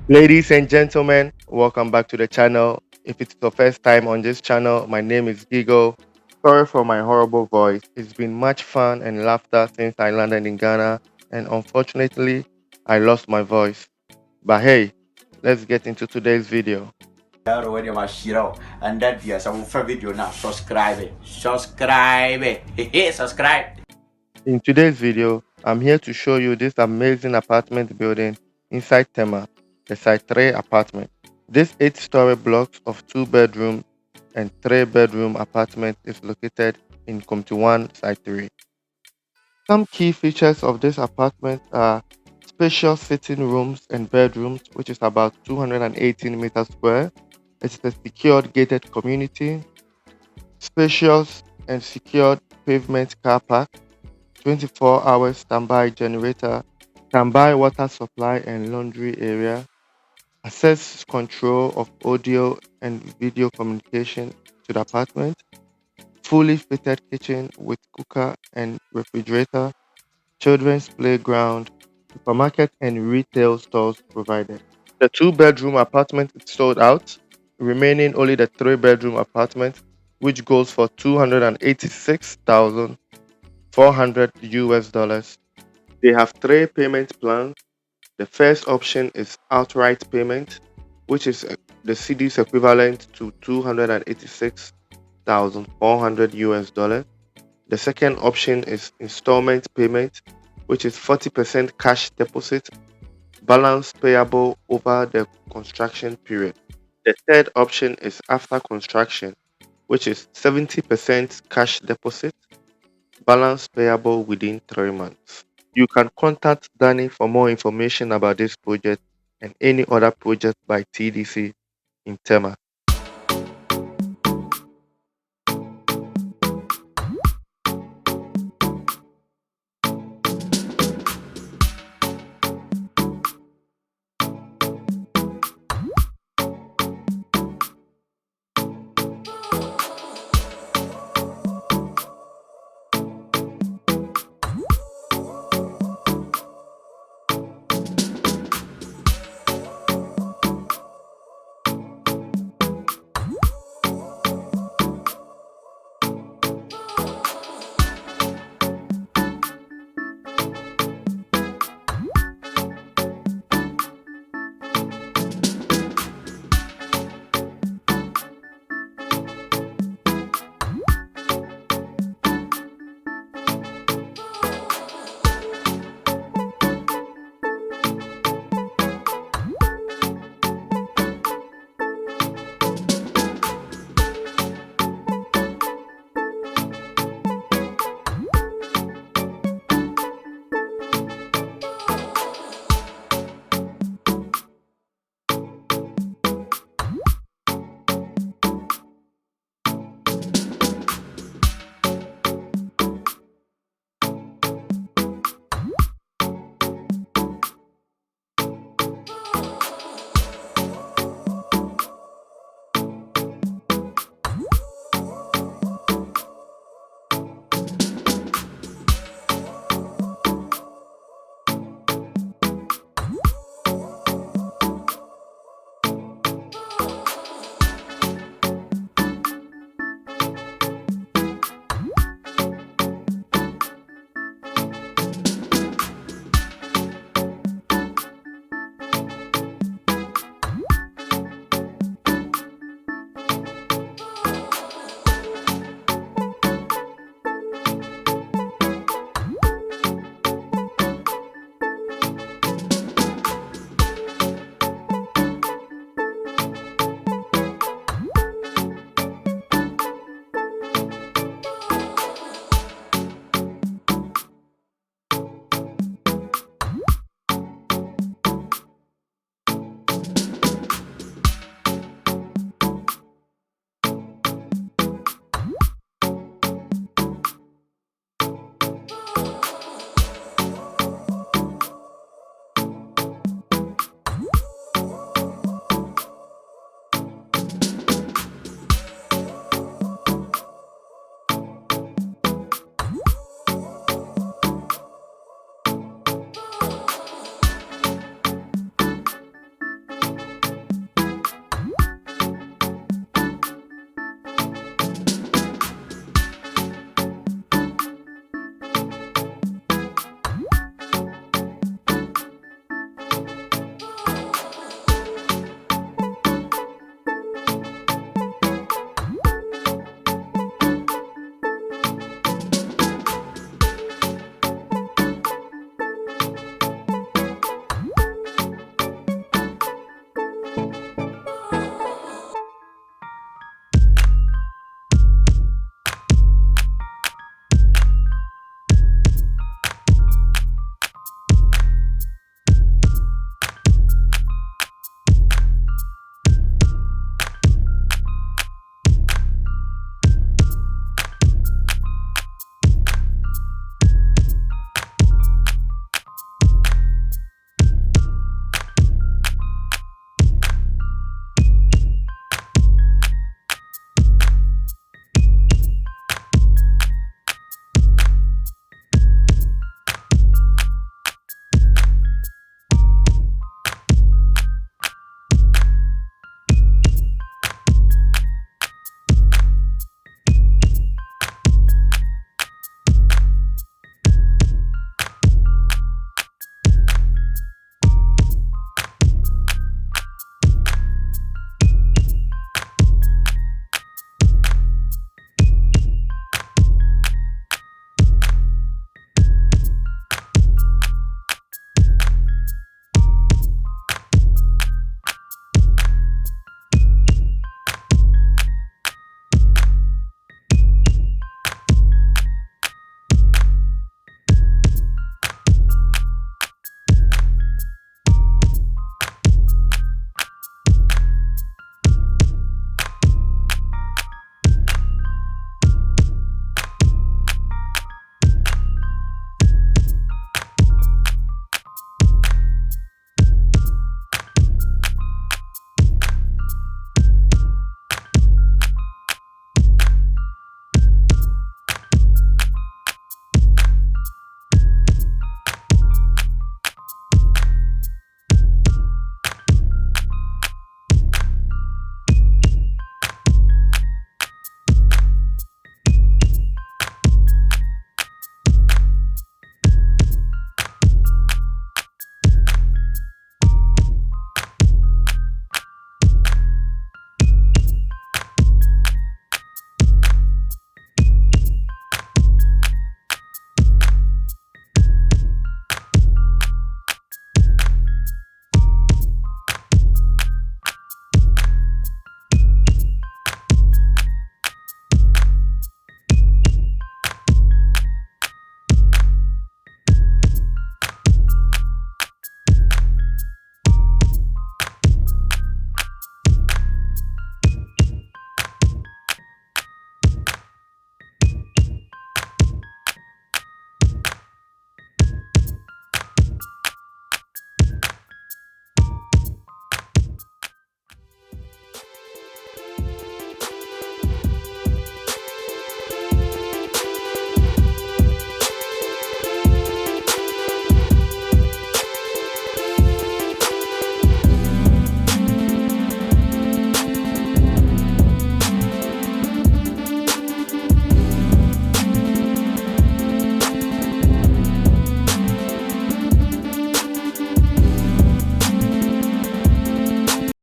Ladies and gentlemen, welcome back to the channel. If it's your first time on this channel, my name is Gigo. Sorry for my horrible voice. It's been much fun and laughter since I landed in Ghana, and unfortunately, I lost my voice. But hey, let's get into today's video. Already my shiro and that yes, I will video now. Subscribe it. Subscribe it. Subscribe. In today's video, I'm here to show you this amazing apartment building inside Tema, the Site 3 apartment. This 8-story block of 2-bedroom and 3-bedroom apartment is located in Comte 1, Site 3. Some key features of this apartment are spacious sitting rooms and bedrooms, which is about 218 meters square. It's a secured gated community, spacious and secured pavement car park, 24 hours standby generator, standby water supply and laundry area, access control of audio and video communication to the apartment, fully fitted kitchen with cooker and refrigerator, children's playground, supermarket and retail stores provided. The 2-bedroom apartment is sold out, remaining only the 3-bedroom apartment, which goes for 286,400 US dollars. They have 3 payment plans. The first option is outright payment, which is the CD's equivalent to 286,400 US dollars. The second option is installment payment, which is 40% cash deposit, balance payable over the construction period. The third option is after construction, which is 70% cash deposit, balance payable within 3 months. You can contact Danny for more information about this project and any other project by TDC in Tema.